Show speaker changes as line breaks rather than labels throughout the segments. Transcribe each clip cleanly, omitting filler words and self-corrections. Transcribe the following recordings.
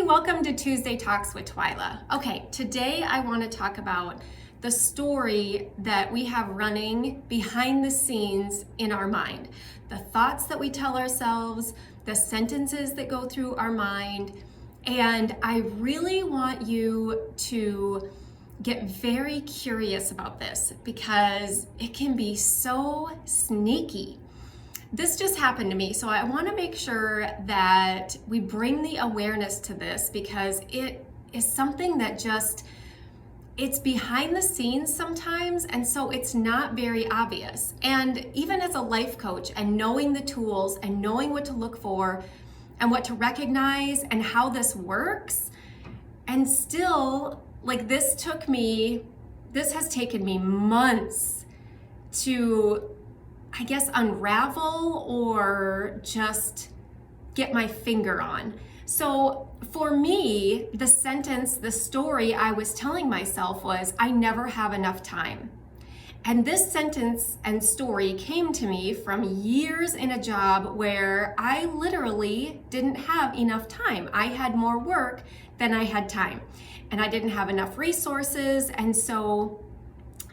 welcome to Tuesday Talks with Twyla. Okay, today I want to talk about the story that we have running behind the scenes in our mind. The thoughts that we tell ourselves, the sentences that go through our mind, and I really want you to get very curious about this because it can be so sneaky. This just happened to me, so I want to make sure that we bring the awareness to this because it is something that it's behind the scenes sometimes, and so it's not very obvious. And even as a life coach and knowing the tools and knowing what to look for and what to recognize and how this works, and still, like this has taken me months to I guess unravel or just get my finger on. So for me, the story I was telling myself was, I never have enough time. And this sentence and story came to me from years in a job where I literally didn't have enough time. I had more work than I had time, and I didn't have enough resources, and so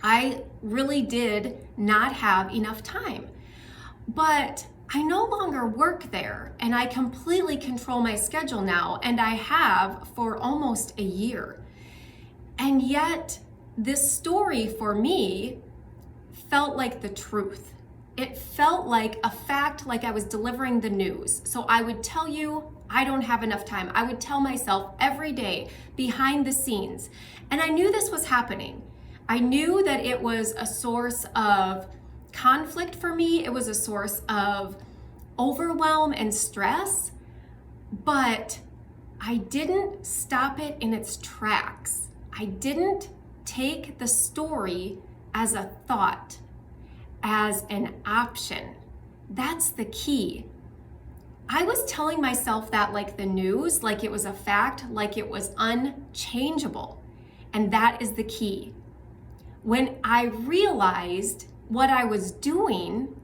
I really did not have enough time. But I no longer work there, and I completely control my schedule now, and I have for almost a year. And yet, this story for me felt like the truth. It felt like a fact, like I was delivering the news. So I would tell you, I don't have enough time. I would tell myself every day behind the scenes. And I knew this was happening. I knew that it was a source of conflict for me. It was a source of overwhelm and stress, but I didn't stop it in its tracks. I didn't take the story as a thought, as an option. That's the key. I was telling myself that like the news, like it was a fact, like it was unchangeable. And that is the key. When I realized what I was doing,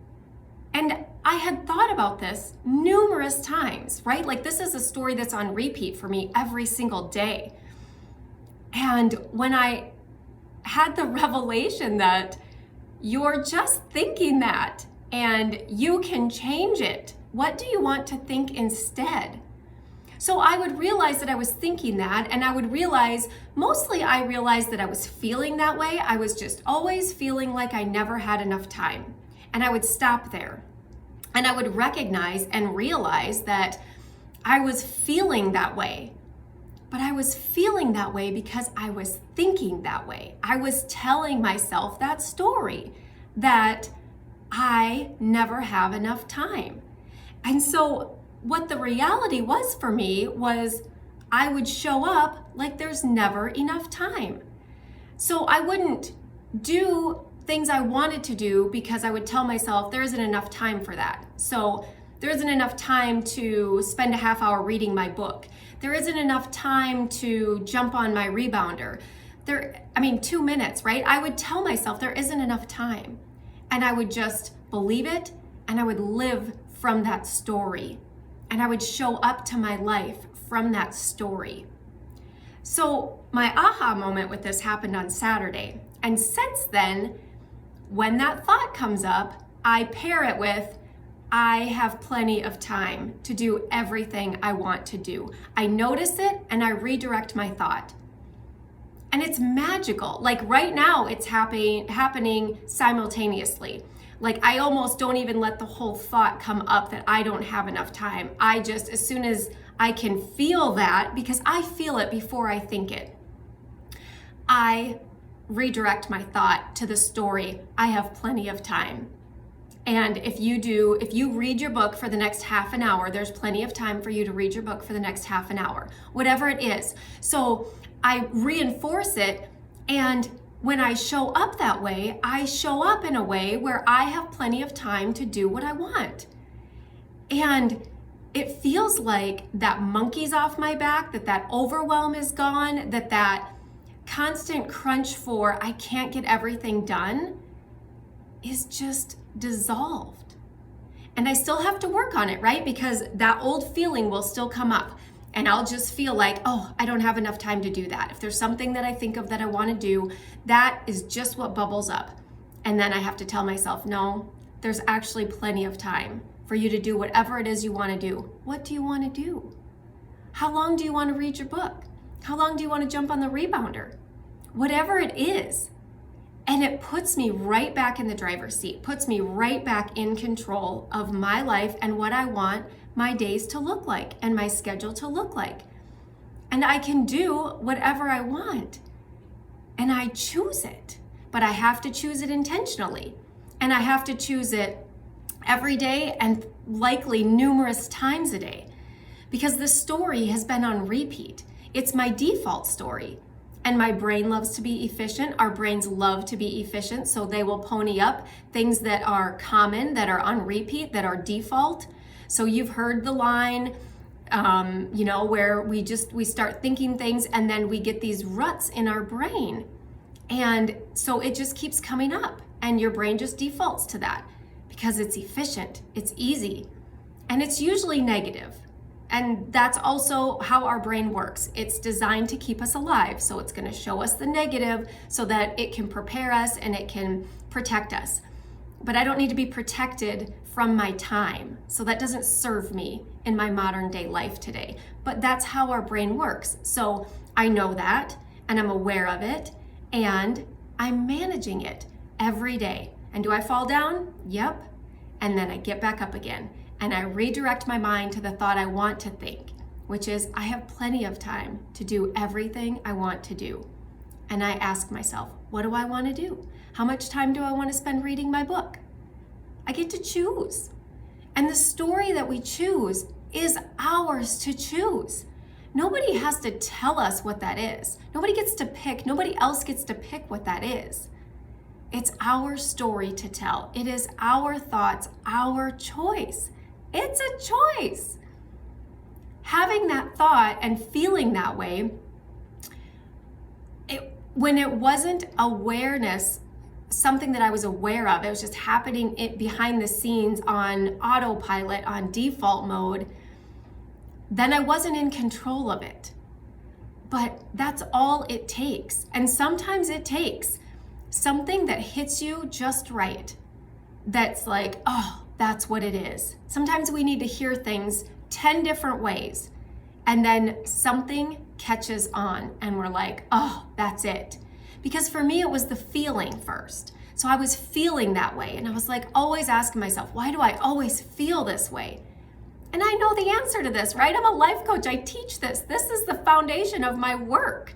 and I had thought about this numerous times, right? Like this is a story that's on repeat for me every single day. And when I had the revelation that you're just thinking that and you can change it, what do you want to think instead? So I would realize that I was thinking that, and I would realize, mostly I realized that I was feeling that way. I was just always feeling like I never had enough time. And I would stop there. And I would recognize and realize that I was feeling that way. But I was feeling that way because I was thinking that way. I was telling myself that story, that I never have enough time. And so what the reality was for me was I would show up like there's never enough time. So I wouldn't do things I wanted to do because I would tell myself there isn't enough time for that. So there isn't enough time to spend a half hour reading my book. There isn't enough time to jump on my rebounder. 2 minutes, right? I would tell myself there isn't enough time. And I would just believe it, and I would live from that story. And I would show up to my life from that story. So my aha moment with this happened on Saturday. And since then, when that thought comes up, I pair it with, I have plenty of time to do everything I want to do. I notice it and I redirect my thought. And it's magical. Like right now, it's happening simultaneously. Like I almost don't even let the whole thought come up that I don't have enough time. I just, as soon as I can feel that, because I feel it before I think it, I redirect my thought to the story, I have plenty of time. And if you read your book for the next half an hour, there's plenty of time for you to read your book for the next half an hour, whatever it is. So I reinforce it, and when I show up that way, I show up in a way where I have plenty of time to do what I want. And it feels like that monkey's off my back, that overwhelm is gone, that constant crunch for I can't get everything done is just dissolved. And I still have to work on it, right? Because that old feeling will still come up. And I'll just feel like, oh, I don't have enough time to do that. If there's something that I think of that I want to do, that is just what bubbles up. And then I have to tell myself, no, there's actually plenty of time for you to do whatever it is you want to do. What do you want to do? How long do you want to read your book? How long do you want to jump on the rebounder? Whatever it is. And it puts me right back in the driver's seat, puts me right back in control of my life and what I want my days to look like and my schedule to look like. And I can do whatever I want. And I choose it. But I have to choose it intentionally. And I have to choose it every day and likely numerous times a day. Because the story has been on repeat. It's my default story. And my brain loves to be efficient. Our brains love to be efficient. So they will pony up things that are common, that are on repeat, that are default. So you've heard the line, where we start thinking things and then we get these ruts in our brain. And so it just keeps coming up and your brain just defaults to that because it's efficient, it's easy, and it's usually negative. And that's also how our brain works. It's designed to keep us alive. So it's going to show us the negative so that it can prepare us and it can protect us. But I don't need to be protected from my time. So that doesn't serve me in my modern day life today. But that's how our brain works. So I know that and I'm aware of it and I'm managing it every day. And do I fall down? Yep. And then I get back up again and I redirect my mind to the thought I want to think, which is I have plenty of time to do everything I want to do. And I ask myself, what do I want to do? How much time do I want to spend reading my book? I get to choose. And the story that we choose is ours to choose. Nobody has to tell us what that is. Nobody gets to pick. Nobody else gets to pick what that is. It's our story to tell. It is our thoughts, our choice. It's a choice. Having that thought and feeling that way, when it wasn't awareness, something that I was aware of, it was just happening behind the scenes on autopilot, on default mode, then I wasn't in control of it. But that's all it takes. And sometimes it takes something that hits you just right. That's like, oh, that's what it is. Sometimes we need to hear things 10 different ways. And then something catches on and we're like, oh, that's it. Because for me, it was the feeling first. So I was feeling that way. And I was like, always asking myself, why do I always feel this way? And I know the answer to this, right? I'm a life coach. I teach this. This is the foundation of my work.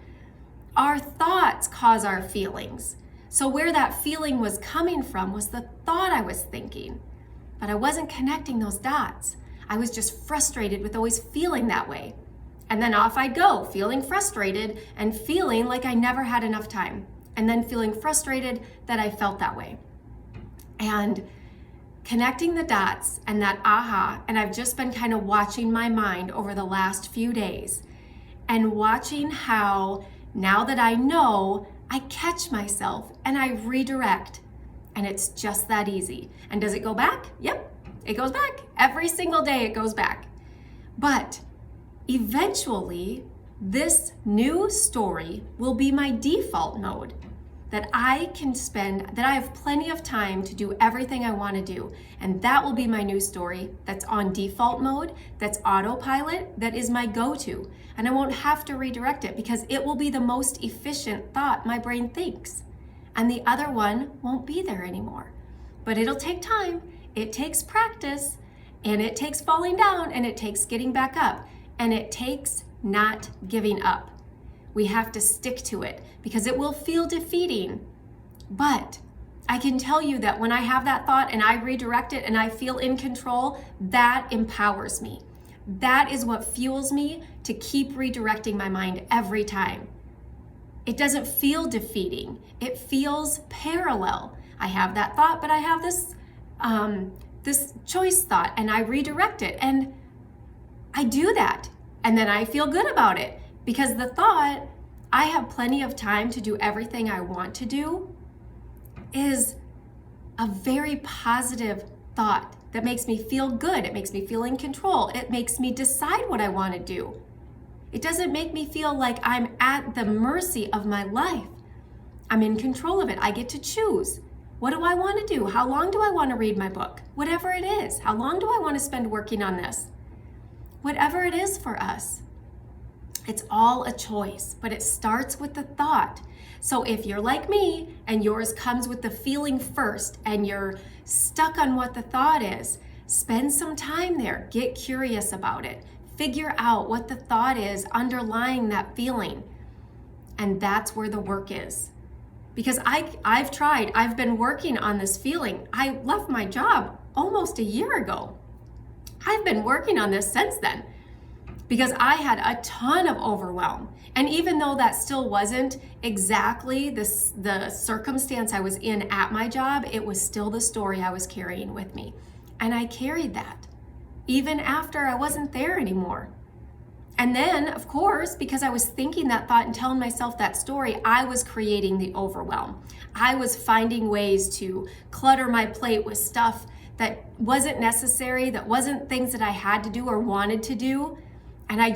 Our thoughts cause our feelings. So where that feeling was coming from was the thought I was thinking. But I wasn't connecting those dots. I was just frustrated with always feeling that way. And then off I'd go, feeling frustrated and feeling like I never had enough time. And then feeling frustrated that I felt that way. And connecting the dots and that aha, and I've just been kind of watching my mind over the last few days and watching how now that I know, I catch myself and I redirect. And it's just that easy. And does it go back? Yep, it goes back. Every single day it goes back. But eventually, this new story will be my default mode, that I have plenty of time to do everything I want to do. And that will be my new story that's on default mode, that's autopilot, that is my go-to. And I won't have to redirect it because it will be the most efficient thought my brain thinks. And the other one won't be there anymore. But it'll take time, it takes practice, and it takes falling down, and it takes getting back up. And it takes not giving up. We have to stick to it because it will feel defeating. But I can tell you that when I have that thought and I redirect it and I feel in control, that empowers me. That is what fuels me to keep redirecting my mind every time. It doesn't feel defeating. It feels parallel. I have that thought, but I have this choice thought and I redirect it. And I do that and then I feel good about it because the thought, I have plenty of time to do everything I want to do, is a very positive thought that makes me feel good. It makes me feel in control. It makes me decide what I want to do. It doesn't make me feel like I'm at the mercy of my life. I'm in control of it. I get to choose. What do I want to do? How long do I want to read my book? Whatever it is. How long do I want to spend working on this? Whatever it is for us. It's all a choice, but it starts with the thought. So if you're like me and yours comes with the feeling first and you're stuck on what the thought is, spend some time there. Get curious about it. Figure out what the thought is underlying that feeling. And that's where the work is. Because I've been working on this feeling. I left my job almost a year ago. I've been working on this since then because I had a ton of overwhelm. And even though that still wasn't exactly the circumstance I was in at my job, it was still the story I was carrying with me. And I carried that even after I wasn't there anymore. And then, of course, because I was thinking that thought and telling myself that story, I was creating the overwhelm. I was finding ways to clutter my plate with stuff that wasn't necessary, that wasn't things that I had to do or wanted to do. And I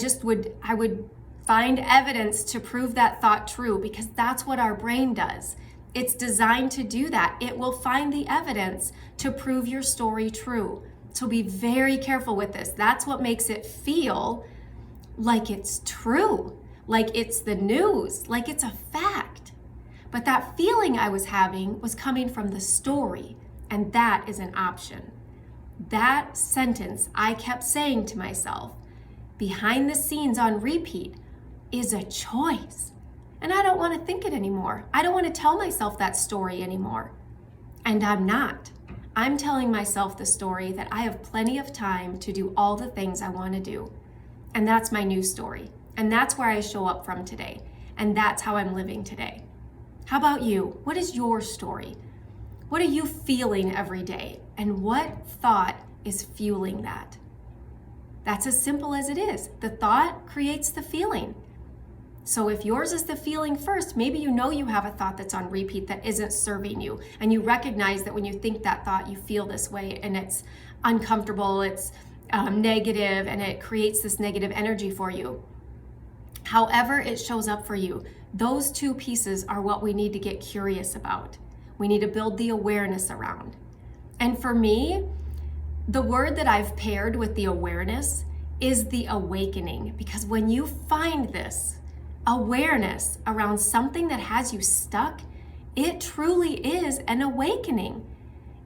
would find evidence to prove that thought true, because that's what our brain does. It's designed to do that. It will find the evidence to prove your story true. So be very careful with this. That's what makes it feel like it's true, like it's the news, like it's a fact. But that feeling I was having was coming from the story, and that is an option. That sentence I kept saying to myself, behind the scenes on repeat, is a choice. And I don't want to think it anymore. I don't want to tell myself that story anymore. And I'm not. I'm telling myself the story that I have plenty of time to do all the things I want to do. And that's my new story. And that's where I show up from today. And that's how I'm living today. How about you? What is your story? What are you feeling every day? And what thought is fueling that? That's as simple as it is. The thought creates the feeling. So if yours is the feeling first, maybe you know you have a thought that's on repeat that isn't serving you. And you recognize that when you think that thought, you feel this way and it's uncomfortable, it's negative, and it creates this negative energy for you. However it shows up for you, those two pieces are what we need to get curious about. We need to build the awareness around. And for me, the word that I've paired with the awareness is the awakening, because when you find this awareness around something that has you stuck, it truly is an awakening.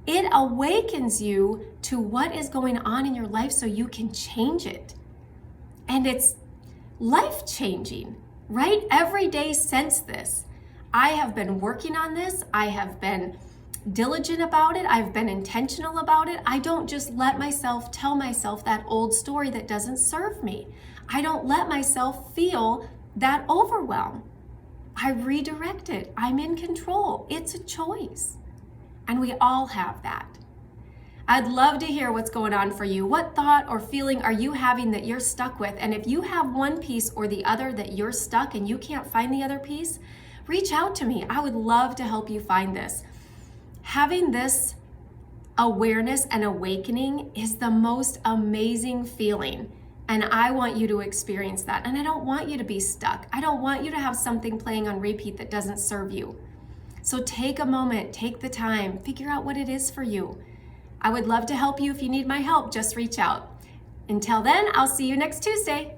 It awakens you to what is going on in your life so you can change it. And it's life-changing, right? Every day since this, I have been working on this. I have been diligent about it. I've been intentional about it. I don't just let myself tell myself that old story that doesn't serve me. I don't let myself feel that overwhelm. I redirect it. I'm in control. It's a choice. And we all have that. I'd love to hear what's going on for you. What thought or feeling are you having that you're stuck with? And if you have one piece or the other that you're stuck and you can't find the other piece, reach out to me. I would love to help you find this. Having this awareness and awakening is the most amazing feeling. And I want you to experience that. And I don't want you to be stuck. I don't want you to have something playing on repeat that doesn't serve you. So take a moment, take the time, figure out what it is for you. I would love to help you. If you need my help, just reach out. Until then, I'll see you next Tuesday.